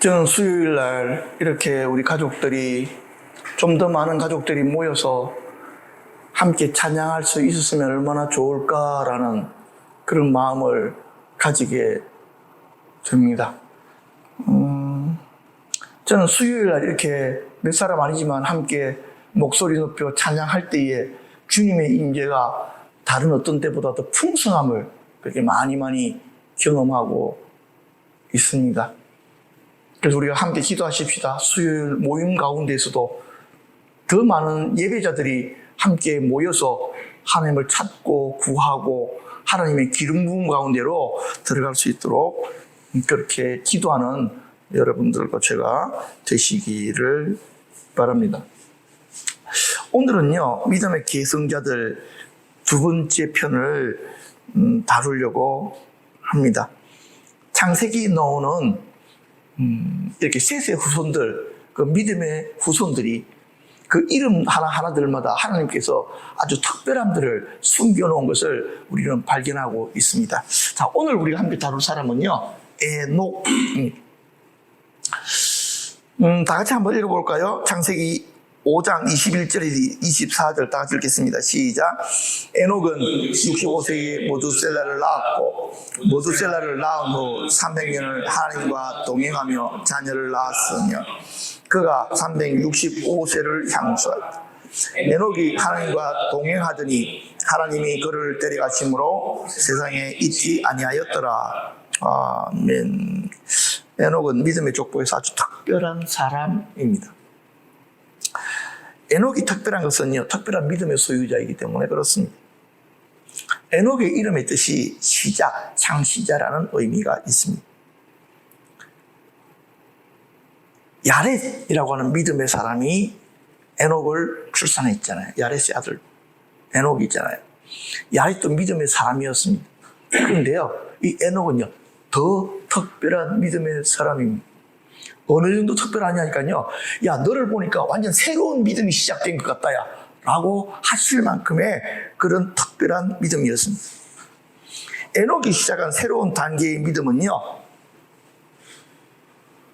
저는 수요일 날 이렇게 우리 가족들이 좀 더 많은 가족들이 모여서 함께 찬양할 수 있었으면 얼마나 좋을까라는 그런 마음을 가지게 됩니다. 저는 수요일 날 이렇게 몇 사람 아니지만 함께 목소리 높여 찬양할 때에 주님의 임재가 다른 어떤 때보다 더 풍성함을 그렇게 많이 경험하고 있습니다. 그래서 우리가 함께 기도하십시다. 수요일 모임 가운데에서도 더 많은 예배자들이 함께 모여서 하나님을 찾고 구하고 하나님의 기름 부음 가운데로 들어갈 수 있도록 그렇게 기도하는 여러분들과 제가 되시기를 바랍니다. 오늘은요, 믿음의 계승자들 두 번째 편을 다루려고 합니다. 창세기 나오는 이렇게 셋의 후손들, 그 믿음의 후손들이 그 이름 하나들마다 하나님께서 아주 특별함들을 숨겨놓은 것을 우리는 발견하고 있습니다. 자, 오늘 우리가 함께 다룰 사람은요, 에녹입니다. 다 같이 한번 읽어볼까요? 창세기 5장 21절에서 24절 다 같이 읽겠습니다. 시작. 에녹은 65세에 모두셀라를 낳았고 모두셀라를 낳은 후 300년을 하나님과 동행하며 자녀를 낳았으며 그가 365세를 향수하였다. 에녹이 하나님과 동행하더니 하나님이 그를 데려가심으로 세상에 있지 아니하였더라. 아멘. 에녹은 믿음의 족보에서 아주 특별한 사람입니다. 에녹이 특별한 것은요, 특별한 믿음의 소유자이기 때문에 그렇습니다. 에녹의 이름의 뜻이 시작, 창시자라는 의미가 있습니다. 야렛이라고 하는 믿음의 사람이 에녹을 출산했잖아요. 야렛의 아들 에녹이 있잖아요. 야렛도 믿음의 사람이었습니다. 그런데요, 이 에녹은요, 더 특별한 믿음의 사람입니다. 어느 정도 특별하냐니까요. 야, 너를 보니까 완전 새로운 믿음이 시작된 것 같다, 야. 라고 하실 만큼의 그런 특별한 믿음이었습니다. 에녹이 시작한 새로운 단계의 믿음은요,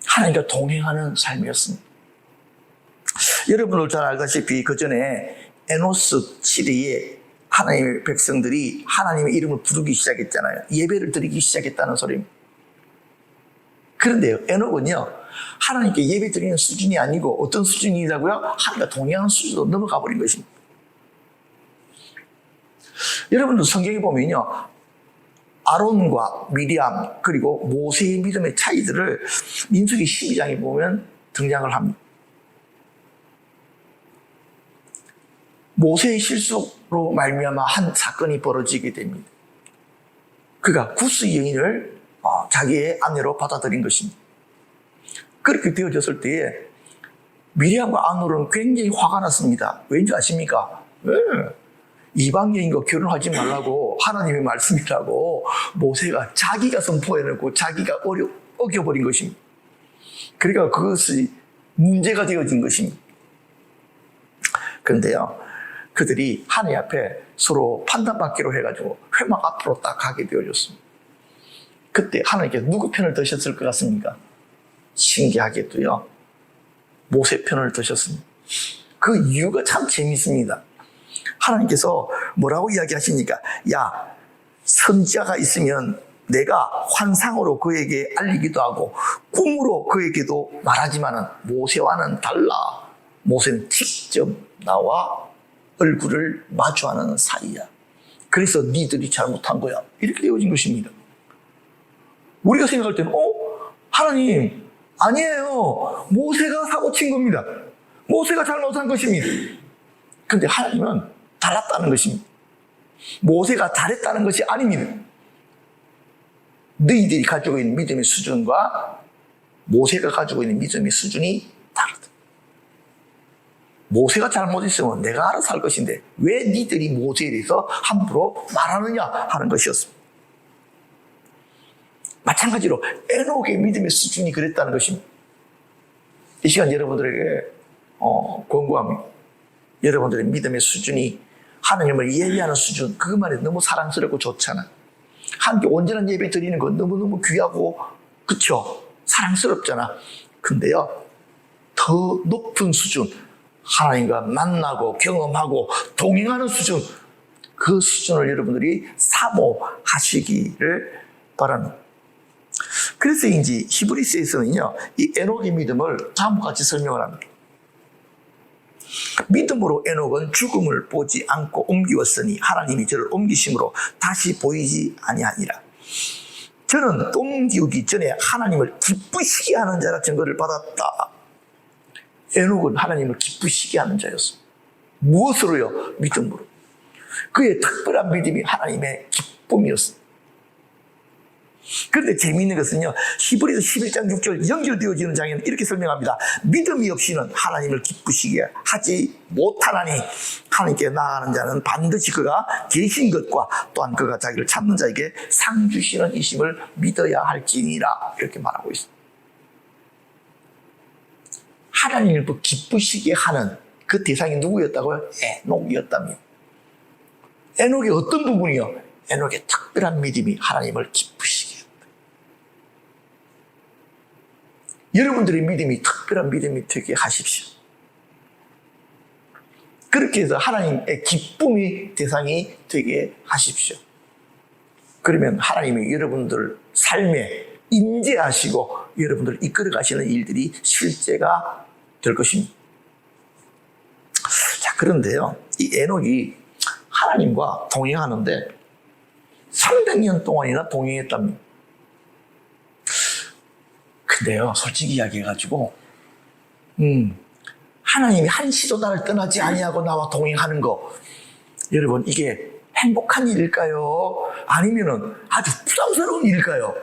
하나님과 동행하는 삶이었습니다. 여러분들 잘 알다시피 그 전에 에노스 시대에 하나님의 백성들이 하나님의 이름을 부르기 시작했잖아요. 예배를 드리기 시작했다는 소리입니다. 그런데요, 에녹은요, 하나님께 예배 드리는 수준이 아니고 어떤 수준이라고요? 하나님과 동행하는 수준으로 넘어가 버린 것입니다. 여러분들 성경에 보면요, 아론과 미리암 그리고 모세의 믿음의 차이들을 민수기 12장에 보면 등장을 합니다. 모세의 실수로 말미암아 한 사건이 벌어지게 됩니다. 그가 구스 여인을 자기의 아내로 받아들인 것입니다. 그렇게 되어졌을 때에 미리암과 아론은 굉장히 화가 났습니다. 왠지 아십니까? 왜? 이방 여인과 결혼하지 말라고 하나님의 말씀이라고 모세가 자기가 선포해놓고 자기가 어겨버린 것입니다. 그러니까 그것이 문제가 되어진 것입니다. 그런데요, 그들이 하나님 앞에 서로 판단받기로 해가지고 회막 앞으로 딱 가게 되어졌습니다. 그때 하나님께서 누구 편을 드셨을 것 같습니까? 신기하게도요, 모세 편을 드셨습니다. 그 이유가 참 재밌습니다. 하나님께서 뭐라고 이야기하시니까, 야, 선지자가 있으면 내가 환상으로 그에게 알리기도 하고 꿈으로 그에게도 말하지만은 모세와는 달라. 모세는 직접 나와 얼굴을 마주하는 사이야. 그래서 니들이 잘못한 거야. 이렇게 되어진 것입니다. 우리가 생각할 때는 하나님 아니에요. 모세가 사고 친 겁니다. 모세가 잘못한 것입니다. 그런데 하나님은 달랐다는 것입니다. 모세가 잘했다는 것이 아닙니다. 너희들이 가지고 있는 믿음의 수준과 모세가 가지고 있는 믿음의 수준이 다르다. 모세가 잘못했으면 내가 알아서 할 것인데 왜 니들이 모세에 대해서 함부로 말하느냐 하는 것이었습니다. 마찬가지로 에녹의 믿음의 수준이 그랬다는 것입니다. 이 시간 여러분들에게 권고합니다. 여러분들의 믿음의 수준이 하나님을 예배하는 수준, 그것만 해도 너무 사랑스럽고 좋잖아. 함께 온전한 예배 드리는 건 너무너무 귀하고, 그쵸? 사랑스럽잖아. 근데요, 더 높은 수준, 하나님과 만나고 경험하고 동행하는 수준, 그 수준을 여러분들이 사모하시기를 바랍니다. 그래서인지 히브리서에서는요, 이 에녹의 믿음을 다음과 같이 설명을 합니다. 믿음으로 에녹은 죽음을 보지 않고 옮기었으니 하나님이 저를 옮기심으로 다시 보이지 아니하니라. 저는 옮기기 전에 하나님을 기쁘시게 하는 자라 증거를 받았다. 에녹은 하나님을 기쁘시게 하는 자였습니다. 무엇으로요? 믿음으로. 그의 특별한 믿음이 하나님의 기쁨이었습니다. 그런데 재미있는 것은요, 히브리서 11장 6절 연결되어지는 장에는 이렇게 설명합니다. 믿음이 없이는 하나님을 기쁘시게 하지 못하나니 하나님께 나아가는 자는 반드시 그가 계신 것과 또한 그가 자기를 찾는 자에게 상 주시는 이심을 믿어야 할지니라, 이렇게 말하고 있습니다. 하나님을 기쁘시게 하는 그 대상이 누구였다고요? 에녹이었답니다. 에녹의 어떤 부분이요? 에녹의 특별한 믿음이 하나님을 기쁘시게 했다. 여러분들의 믿음이 특별한 믿음이 되게 하십시오. 그렇게 해서 하나님의 기쁨이 대상이 되게 하십시오. 그러면 하나님이 여러분들 삶에 임재하시고 여러분들을 이끌어 가시는 일들이 실제가 될 것입니다. 자, 그런데요, 이 에녹이 하나님과 동행하는데 300년 동안이나 동행했답니다. 근데요, 솔직히 이야기해가지고 하나님이 한시도 나를 떠나지 아니하고 나와 동행하는 거, 여러분, 이게 행복한 일일까요? 아니면은 아주 부담스러운 일일까요?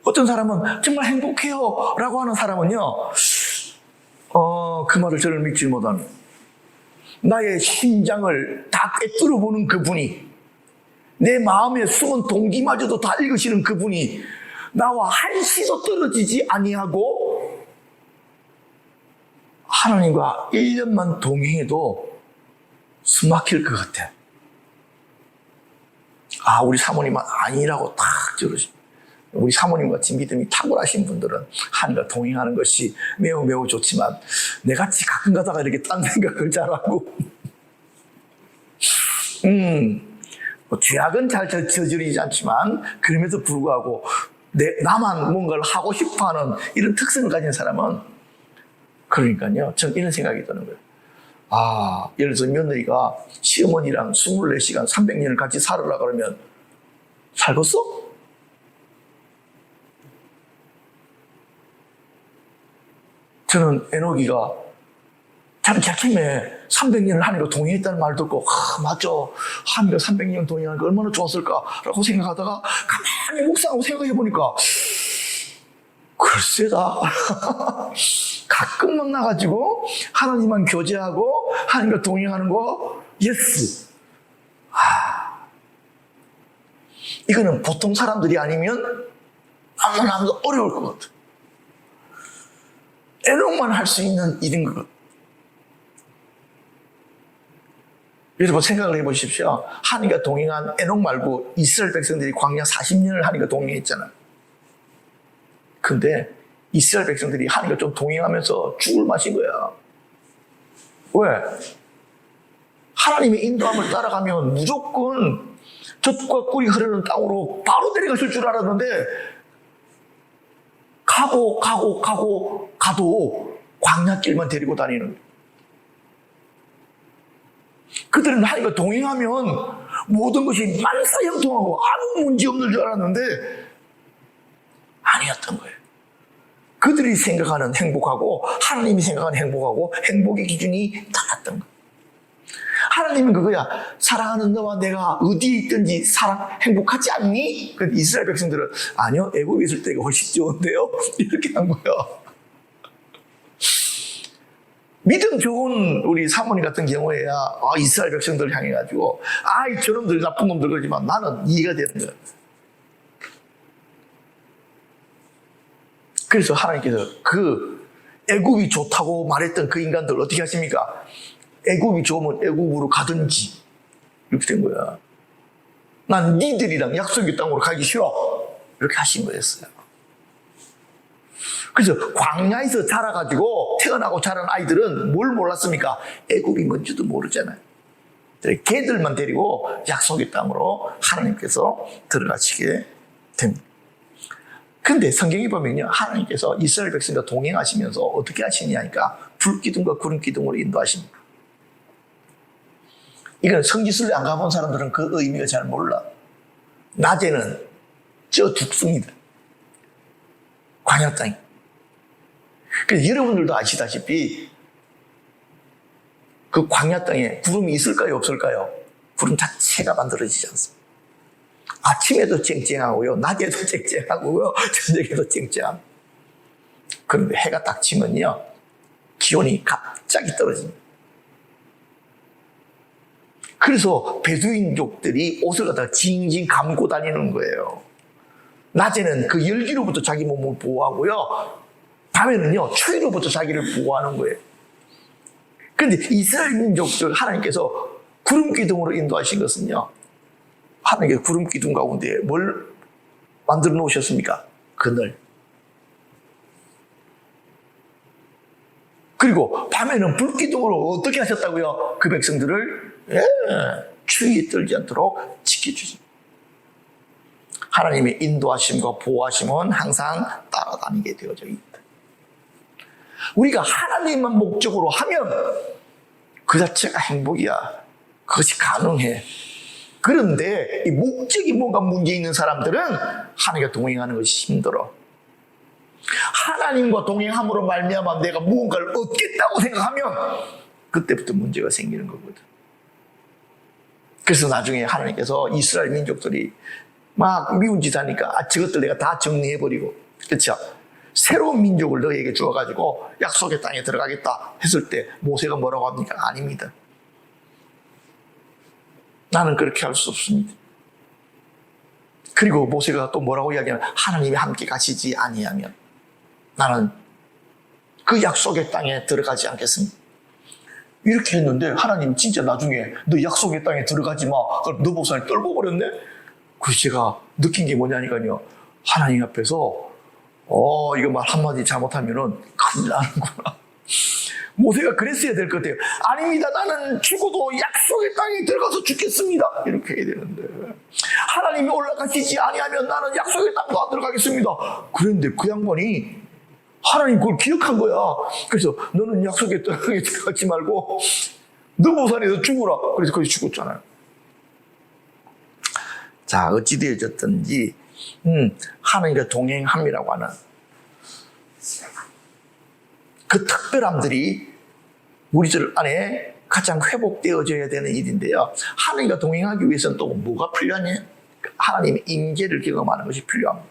어떤 사람은 정말 행복해요 라고 하는 사람은요, 그 말을 저를 믿지 못합니다. 나의 심장을 다 꿰뚫어 보는 그분이, 내 마음의 숨은 동기마저도 다 읽으시는 그분이 나와 한시도 떨어지지 아니하고 하나님과 1년만 동행해도 숨 막힐 것 같아. 우리 사모님은 아니라고 딱 저러십니다. 우리 사모님같이 믿음이 탁월하신 분들은 하나님과 동행하는 것이 매우 매우 좋지만, 내같이 가끔 가다가 이렇게 딴 생각을 잘하고 죄악은 잘 저지르지 않지만 그럼에도 불구하고 나만 뭔가를 하고 싶어하는 이런 특성을 가진 사람은, 그러니까요, 전 이런 생각이 드는 거예요. 예를 들어서 며느리가 시어머니랑 24시간 300년을 같이 살으라 그러면 살겠어? 저는 에녹이가 자기 자침에 300년을 하나님과 동행했다는 말 듣고, 맞죠, 하나님과 300년 동행하는 게 얼마나 좋았을까라고 생각하다가 가만히 묵상하고 생각해 보니까, 글쎄다. 가끔 만나가지고 하나님만 교제하고 하나님과 동행하는 거, 예스. 이거는 보통 사람들이 아니면 아무나 하면 어려울 것 같아. 에녹만 할 수 있는 일인 것 같아. 여러분 생각을 해보십시오. 하나님과 동행한 에녹 말고 이스라엘 백성들이 광야 40년을 하나님과 동행했잖아요. 근데 이스라엘 백성들이 하나님과 좀 동행하면서 죽을 맛인 거야. 왜? 하나님의 인도함을 따라가면 무조건 젖과 꿀이 흐르는 땅으로 바로 내려가실 줄 알았는데, 가도 광야길만 데리고 다니는 거예요. 그들은 하나님과 동행하면 모든 것이 만사형통하고 아무 문제 없는 줄 알았는데 아니었던 거예요. 그들이 생각하는 행복하고 하나님이 생각하는 행복하고 행복의 기준이 달랐던 거예요. 하나님은 그거야. 사랑하는 너와 내가 어디에 있든지 행복하지 않니? 그 이스라엘 백성들은 아니요, 애굽에 있을 때가 훨씬 좋은데요, 이렇게 한 거예요. 믿음 좋은 우리 사모님 같은 경우에야 이스라엘 백성들을 향해 가지고 저놈들 나쁜 놈들 그러지만 나는 이해가 되는 거예요. 그래서 하나님께서 그 애굽이 좋다고 말했던 그 인간들 어떻게 하십니까? 애굽이 좋으면 애굽으로 가든지, 이렇게 된 거야. 난 니들이랑 약속의 땅으로 가기 싫어, 이렇게 하신 거였어요. 그래서 광야에서 자라가지고 태어나고 자란 아이들은 뭘 몰랐습니까? 애굽이 뭔지도 모르잖아요. 걔들만 데리고 약속의 땅으로 하나님께서 들어가시게 됩니다. 근데 성경에 보면요, 하나님께서 이스라엘 백성과 동행하시면서 어떻게 하시냐니까 불기둥과 구름기둥으로 인도하십니다. 이건 성지순례 안 가본 사람들은 그 의미가 잘 몰라. 낮에는 저 죽습니다. 광야 땅이. 그래서 여러분들도 아시다시피 그 광야 땅에 구름이 있을까요, 없을까요? 구름 자체가 만들어지지 않습니다. 아침에도 쨍쨍하고요, 낮에도 쨍쨍하고요, 저녁에도 쨍쨍합니다. 그런데 해가 딱 지면요, 기온이 갑자기 떨어집니다. 그래서 베두인족들이 옷을 갖다가 징징 감고 다니는 거예요. 낮에는 그 열기로부터 자기 몸을 보호하고요, 밤에는요, 추위로부터 자기를 보호하는 거예요. 그런데 이스라엘 민족들 하나님께서 구름 기둥으로 인도하신 것은요, 하나님께서 구름 기둥 가운데 뭘 만들어 놓으셨습니까? 그늘. 그리고 밤에는 불 기둥으로 어떻게 하셨다고요? 그 백성들을 추위에 떨지 않도록 지켜주십니다. 하나님의 인도하심과 보호하심은 항상 따라다니게 되어져 있다. 우리가 하나님만 목적으로 하면 그 자체가 행복이야. 그것이 가능해. 그런데 이 목적이 뭔가 문제 있는 사람들은 하나님과 동행하는 것이 힘들어. 하나님과 동행함으로 말미암아 내가 무언가를 얻겠다고 생각하면 그때부터 문제가 생기는 거거든. 그래서 나중에 하나님께서 이스라엘 민족들이 막 미운 짓 하니까 저것들 내가 다 정리해버리고, 그렇죠? 새로운 민족을 너에게 주어가지고 약속의 땅에 들어가겠다 했을 때 모세가 뭐라고 합니까? 아닙니다. 나는 그렇게 할 수 없습니다. 그리고 모세가 또 뭐라고 이야기하면 하나님이 함께 가시지 아니하면 나는 그 약속의 땅에 들어가지 않겠습니다. 이렇게 했는데 하나님 진짜 나중에 너 약속의 땅에 들어가지 마. 너 목사님 떨궈버렸네? 그래서 제가 느낀 게 뭐냐니까요. 하나님 앞에서 이거 말 한마디 잘못하면은 큰일 나는구나. 모세가 그랬어야 될 것 같아요. 아닙니다. 나는 죽어도 약속의 땅에 들어가서 죽겠습니다. 이렇게 해야 되는데 하나님이 올라가시지 아니하면 나는 약속의 땅도 안 들어가겠습니다. 그런데 그 양반이 하나님 그걸 기억한 거야. 그래서 너는 약속의 땅에 들어가지 말고 너 모산에서 죽어라. 그래서 거기 죽었잖아요. 자, 어찌되어졌든지 하나님과 동행함이라고 하는 그 특별함들이 우리들 안에 가장 회복되어져야 되는 일인데요. 하나님과 동행하기 위해서는 또 뭐가 필요하냐? 하나님의 임재를 경험하는 것이 필요합니다.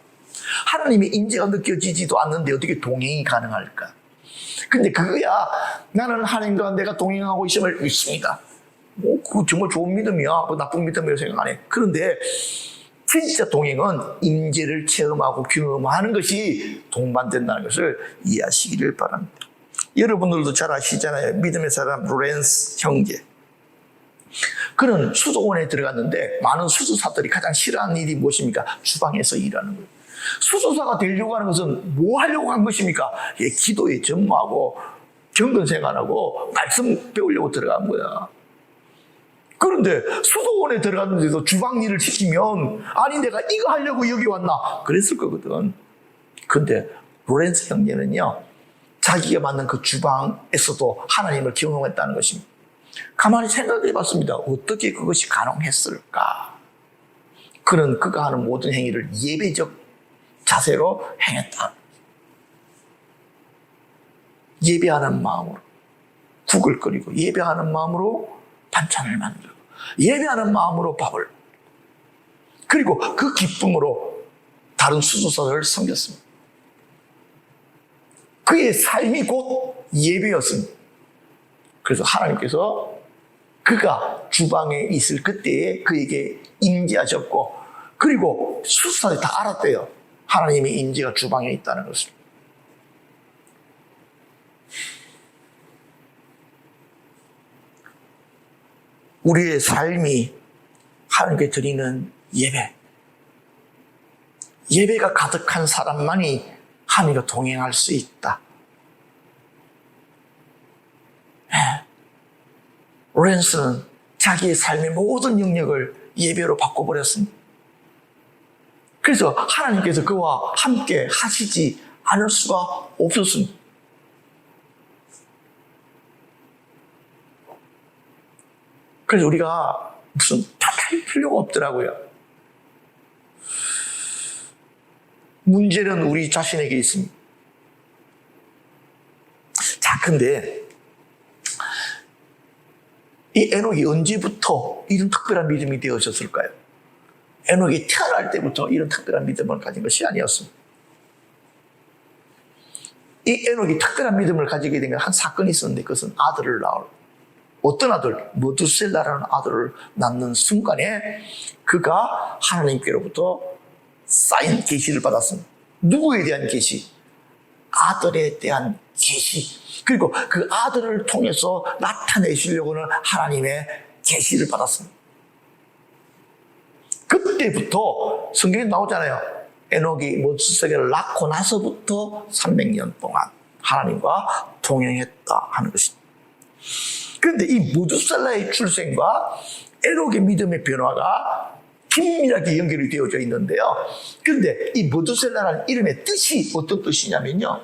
하나님의 임재가 느껴지지도 않는데 어떻게 동행이 가능할까? 근데 그거야. 나는 하나님과 내가 동행하고 있음을 믿습니다. 그거 정말 좋은 믿음이야. 나쁜 믿음이라고 생각 안 해. 그런데 진짜 동행은 임재를 체험하고 경험하는 것이 동반된다는 것을 이해하시기를 바랍니다. 여러분들도 잘 아시잖아요. 믿음의 사람 로렌스 형제. 그는 수도원에 들어갔는데 많은 수도사들이 가장 싫어하는 일이 무엇입니까? 주방에서 일하는 거예요. 수도사가 되려고 하는 것은 뭐 하려고 한 것입니까? 기도에 전무하고 경건 생활하고 말씀 배우려고 들어간 거야. 그런데 수도원에 들어갔는데도 주방 일을 시키면 아니 내가 이거 하려고 여기 왔나? 그랬을 거거든. 근데 로렌스 형제는요, 자기가 만든 그 주방에서도 하나님을 경험했다는 것입니다. 가만히 생각해 봤습니다. 어떻게 그것이 가능했을까? 그는 그가 하는 모든 행위를 예배적 자세로 행했다. 예배하는 마음으로 국을 끓이고, 예배하는 마음으로 반찬을 만들고, 예배하는 마음으로 밥을, 그리고 그 기쁨으로 다른 수도사들을 섬겼습니다. 그의 삶이 곧 예배였습니다. 그래서 하나님께서 그가 주방에 있을 그때에 그에게 임재하셨고, 그리고 수도사들이 다 알았대요. 하나님의 임재가 주방에 있다는 것을. 우리의 삶이 하나님께 드리는 예배. 예배가 가득한 사람만이 하나님과 동행할 수 있다. 로렌스는 자기의 삶의 모든 영역을 예배로 바꿔버렸습니다. 그래서 하나님께서 그와 함께 하시지 않을 수가 없었습니다. 그래서 우리가 무슨 탓할 필요가 없더라고요. 문제는 우리 자신에게 있습니다. 자, 근데 이 에녹이 언제부터 이런 특별한 믿음이 되어졌을까요? 에녹이 태어날 때부터 이런 특별한 믿음을 가진 것이 아니었습니다. 이 에녹이 특별한 믿음을 가지게 된 건 한 사건이 있었는데 그것은 아들을 낳을 어떤 아들? 무두셀라라는 아들을 낳는 순간에 그가 하나님께로부터 쌓인 계시를 받았습니다. 누구에 대한 계시? 아들에 대한 계시. 그리고 그 아들을 통해서 나타내시려고는 하나님의 계시를 받았습니다. 그때부터 성경에 나오잖아요. 에녹이 무두셀라를 낳고 나서부터 300년 동안 하나님과 동행했다 하는 것입니다. 그런데 이 무두셀라의 출생과 에녹의 믿음의 변화가 긴밀하게 연결이 되어져 있는데요. 그런데 이 무두셀라라는 이름의 뜻이 어떤 뜻이냐면요.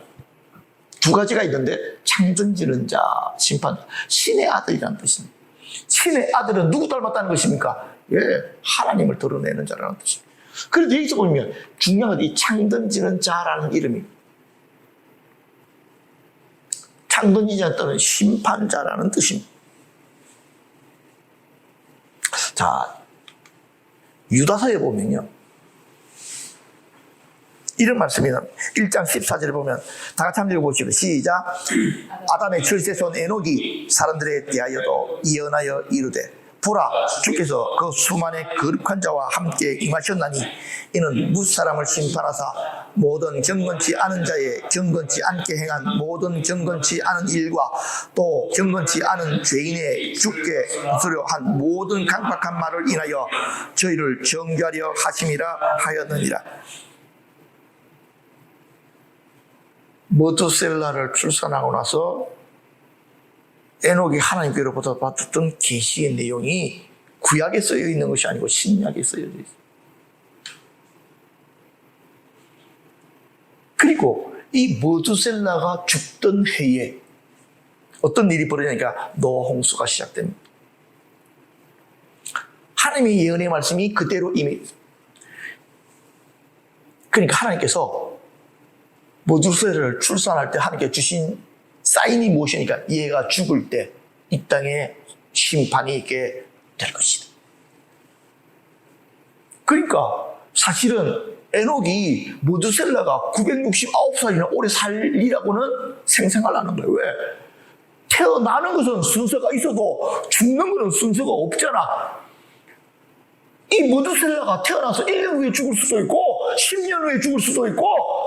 두 가지가 있는데 창전지는 자, 심판자, 신의 아들이라는 뜻입니다. 신의 아들은 누구 닮았다는 것입니까? 예, 하나님을 드러내는 자라는 뜻입니다. 그런데 여기서 보면 중요한 건 이 창던지는 자라는 이름입니다. 창던지자는 뜻은 심판자라는 뜻입니다. 자, 유다서에 보면요. 이런 말씀이나 1장 14절에 보면 다 같이 한번 읽어보시죠. 시작. 아담의 출세에서 온 에녹이 사람들에 대하여도 예언하여 이르되 보라 주께서 그 수만의 거룩한 자와 함께 임하셨나니 이는 무사람을 심판하사 모든 경건치 않은 자의 경건치 않게 행한 모든 경건치 않은 일과 또 경건치 않은 죄인의 죽게 웃으려 한 모든 강박한 말을 인하여 저희를 정죄하려 하심이라 하였느니라. 무두셀라를 출산하고 나서 에녹이 하나님께로부터 받았던 계시의 내용이 구약에 쓰여 있는 것이 아니고 신약에 쓰여 있어요. 그리고 이 무두셀라가 죽던 해에 어떤 일이 벌어지니까 노아 홍수가 시작됩니다. 하나님의 예언의 말씀이 그대로 이미 그러니까 하나님께서 무두셀라를 출산할 때 하나님께 주신 사인이 무엇이니까 얘가 죽을 때 이 땅에 심판이 있게 될 것이다. 그러니까 사실은 에녹이 무두셀라가 969살이나 오래 살리라고는 생생하려는 거예요. 왜? 태어나는 것은 순서가 있어도 죽는 것은 순서가 없잖아. 이 무두셀라가 태어나서 1년 후에 죽을 수도 있고 10년 후에 죽을 수도 있고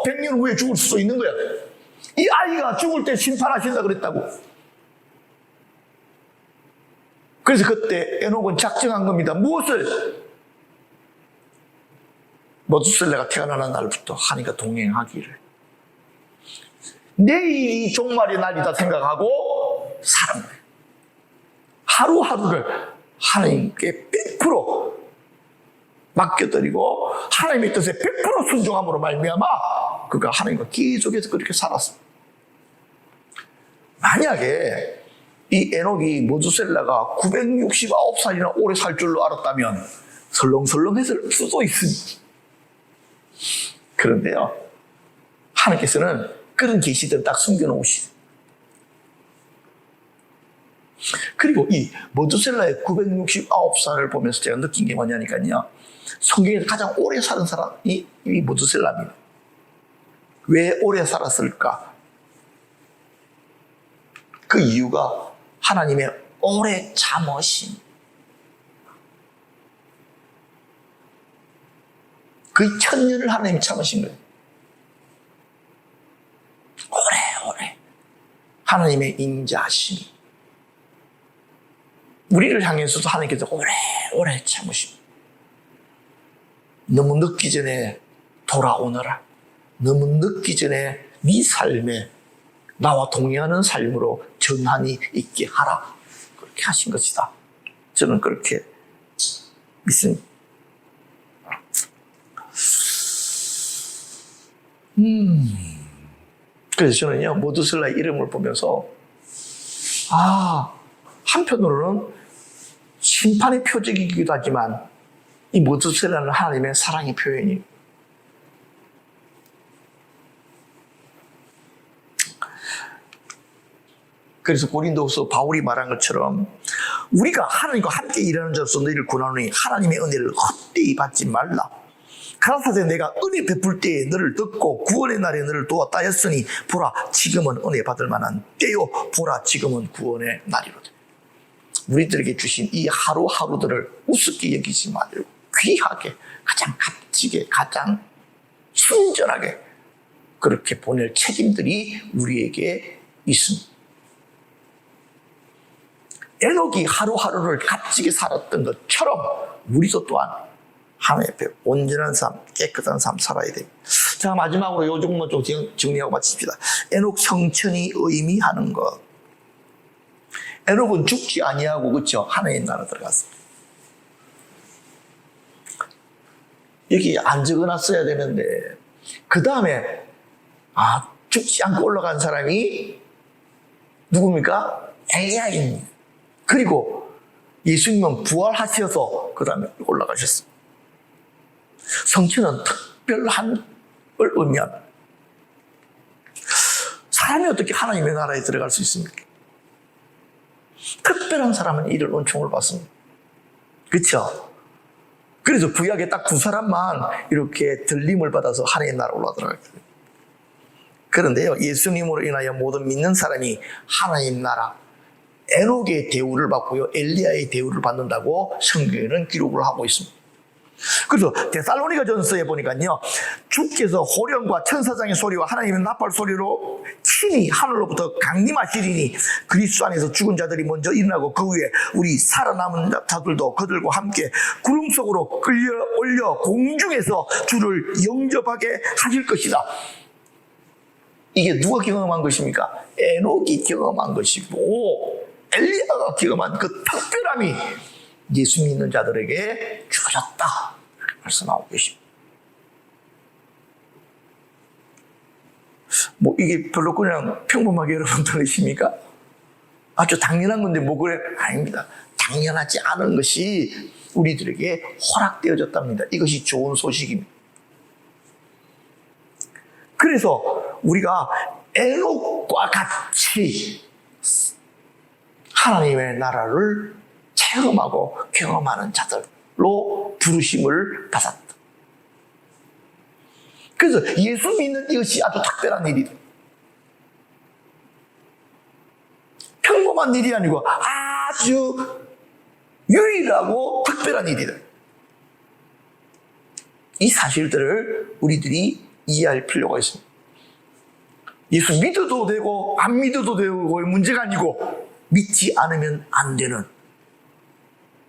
100년 후에 죽을 수도 있는 거야. 이 아이가 죽을 때 심판하신다 그랬다고. 그래서 그때 에녹은 작정한 겁니다. 무엇을? 무두셀라가 태어나는 날부터 하나님과 동행하기를. 내일이 종말의 날이다 생각하고 사는 거예요. 하루하루를 하나님께 100% 맡겨드리고 하나님의 뜻에 100% 순종함으로 말미암아 그가 하나님과 계속해서 그렇게 살았습니다. 만약에 이 에녹이 무두셀라가 969살이나 오래 살 줄로 알았다면 설렁설렁했을 수도 있습니다. 그런데요, 하나님께서는 그런 계시들을 딱 숨겨놓으시죠. 그리고 이 무두셀라의 969살을 보면서 제가 느낀 게 뭐냐니까요, 성경에서 가장 오래 사는 사람이 이 무두셀라입니다. 왜 오래 살았을까? 그 이유가 하나님의 오래 참으심. 그 1000년을 하나님이 참으신 거예요. 오래 하나님의 인자하심. 우리를 향해서도 하나님께서 오래 참으심. 너무 늦기 전에 돌아오너라. 너무 늦기 전에 네 삶에 나와 동행하는 삶으로 전환이 있게 하라. 그렇게 하신 것이다. 저는 그렇게 믿습니다. 그래서 저는요, 모두슬라의 이름을 보면서, 한편으로는 심판의 표적이기도 하지만, 이 모두슬라는 하나님의 사랑의 표현이에요. 그래서 고린도후서 바울이 말한 것처럼 우리가 하나님과 함께 일하는 자로서 너희를 구하노니 하나님의 은혜를 헛되이 받지 말라. 가라사대 내가 은혜 베풀 때에 너를 듣고 구원의 날에 너를 도왔다 했으니 보라 지금은 은혜 받을 만한 때요 보라 지금은 구원의 날이로다. 우리들에게 주신 이 하루하루들을 우습게 여기지 말고 귀하게 가장 값지게 가장 순전하게 그렇게 보낼 책임들이 우리에게 있습니다. 에녹이 하루하루를 값지게 살았던 것처럼 우리도 또한 하나님 앞에 온전한 삶, 깨끗한 삶 살아야 됩니다. 자, 마지막으로 요 정도만 좀 정리하고 마칩시다. 에녹 형천이 의미하는 것. 에녹은 죽지 아니하고 그렇죠? 하나님 나라 들어갔습니다. 여기 안 적어놨어야 되는데 그 다음에 죽지 않고 올라간 사람이 누굽니까? 엘리야입니다. 그리고 예수님은 부활하셔서 그 다음에 올라가셨습니다. 성취는 특별한 걸 의미합니다. 사람이 어떻게 하나님의 나라에 들어갈 수 있습니까? 특별한 사람은 이런 은총을 받습니다. 그렇죠? 그래서 구약에 딱 두 사람만 이렇게 들림을 받아서 하나님의 나라에 올라들어가요. 그런데요, 예수님으로 인하여 모든 믿는 사람이 하나님 나라, 에녹의 대우를 받고요, 엘리야의 대우를 받는다고 성경에는 기록을 하고 있습니다. 그래서 데살로니가 전서에 보니까요, 주께서 호령과 천사장의 소리와 하나님의 나팔 소리로 친히 하늘로부터 강림하시리니 그리스도 안에서 죽은 자들이 먼저 일어나고 그 후에 우리 살아남은 자들도 그들과 함께 구름 속으로 끌려 올려 공중에서 주를 영접하게 하실 것이다. 이게 누가 경험한 것입니까? 에녹이 경험한 것이고 엘리야가 경험한 그 특별함이 예수 믿는 자들에게 주어졌다. 말씀하고 계십니다. 이게 별로 그냥 평범하게 여러분 들으십니까? 아주 당연한 건데 그래? 아닙니다. 당연하지 않은 것이 우리들에게 허락되어졌답니다. 이것이 좋은 소식입니다. 그래서 우리가 에녹과 같이 하나님의 나라를 체험하고 경험하는 자들로 부르심을 받았다. 그래서 예수 믿는 이것이 아주 특별한 일이다. 평범한 일이 아니고 아주 유일하고 특별한 일이다. 이 사실들을 우리들이 이해할 필요가 있습니다. 예수 믿어도 되고 안 믿어도 되고 문제가 아니고 믿지 않으면 안 되는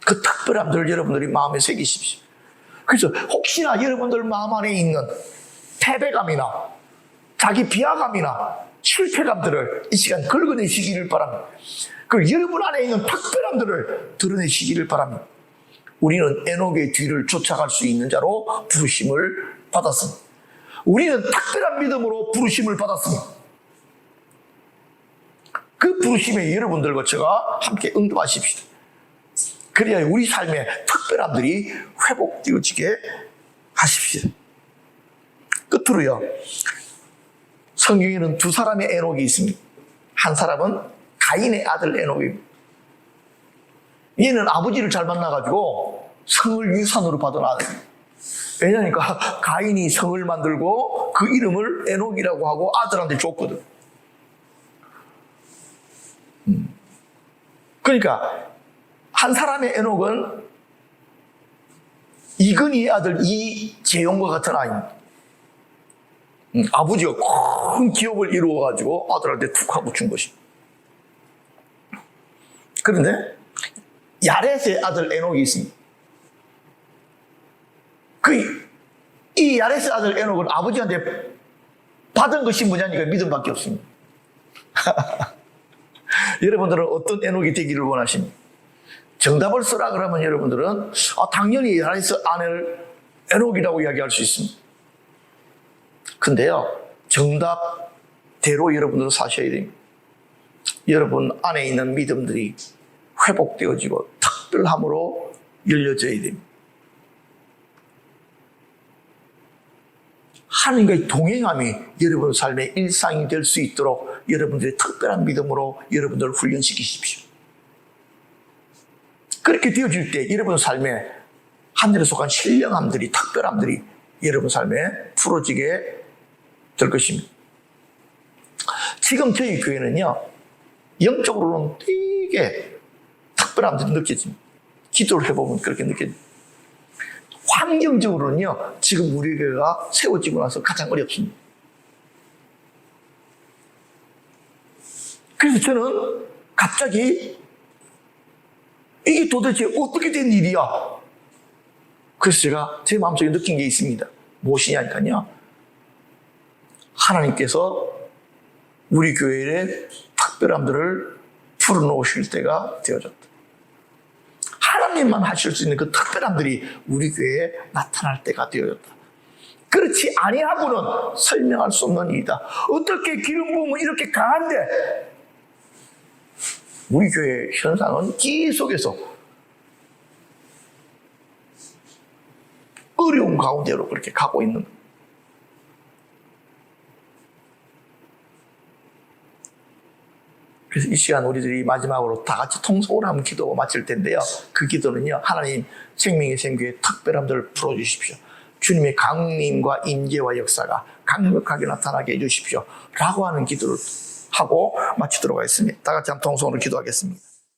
그 특별함들을 여러분들이 마음에 새기십시오. 그래서 혹시나 여러분들 마음 안에 있는 패배감이나 자기 비하감이나 실패감들을 이 시간 긁어내시기를 바랍니다. 그리고 여러분 안에 있는 특별함들을 드러내시기를 바랍니다. 우리는 에녹의 뒤를 쫓아갈 수 있는 자로 부르심을 받았습니다. 우리는 특별한 믿음으로 부르심을 받았습니다. 그 부르심에 여러분들과 제가 함께 응답하십시다. 그래야 우리 삶의 특별함들이 회복되어지게 하십시다. 끝으로요, 성경에는 두 사람의 에녹이 있습니다. 한 사람은 가인의 아들 에녹입니다. 얘는 아버지를 잘 만나가지고 성을 유산으로 받은 아들입니다. 왜냐니까 가인이 성을 만들고 그 이름을 에녹이라고 하고 아들한테 줬거든. 그러니까 한 사람의 에녹은 이근이의 아들 이재용과 같은 아이입니다. 아버지가 큰 기업을 이루어가지고 아들한테 툭 하고 준 것입니다. 그런데 야렛의 아들 에녹이 있습니다. 이 야렛의 아들 에녹은 아버지한테 받은 것이 뭐냐니까 믿음밖에 없습니다. 여러분들은 어떤 에녹이 되기를 원하십니까? 정답을 쓰라 그러면 여러분들은 당연히 하나님께서 아내를 에녹이라고 이야기할 수 있습니다. 근데요, 정답대로 여러분들은 사셔야 됩니다. 여러분 안에 있는 믿음들이 회복되어지고 특별함으로 열려져야 됩니다. 하나님과의 동행함이 여러분 삶의 일상이 될 수 있도록 여러분들의 특별한 믿음으로 여러분들을 훈련시키십시오. 그렇게 되어질 때 여러분 삶에 하늘에 속한 신령함들이, 특별함들이 여러분 삶에 풀어지게 될 것입니다. 지금 저희 교회는요, 영적으로는 되게 특별함들이 느껴집니다. 기도를 해보면 그렇게 느껴집니다. 환경적으로는요, 지금 우리 교회가 세워지고 나서 가장 어렵습니다. 그래서 저는 갑자기 이게 도대체 어떻게 된 일이야? 그래서 제가 제 마음속에 느낀 게 있습니다. 무엇이냐니까요, 하나님께서 우리 교회의 특별함들을 풀어놓으실 때가 되어졌다. 하나님만 하실 수 있는 그 특별함들이 우리 교회에 나타날 때가 되어졌다. 그렇지 아니하고는 설명할 수 없는 일이다. 어떻게 기름 부음은 이렇게 강한데 우리 교회 현상은 계속해서 어려운 가운데로 그렇게 가고 있는 거예요. 그래서 이 시간 우리들이 마지막으로 다 같이 통성으로 한번 기도하고 마칠 텐데요. 그 기도는요, 하나님 생명의 생교의 특별함들을 풀어주십시오. 주님의 강림과 임재와 역사가 강력하게 나타나게 해주십시오. 라고 하는 기도를 하고 마치도록 하겠습니다. 다 같이 한번 통성으로 기도하겠습니다.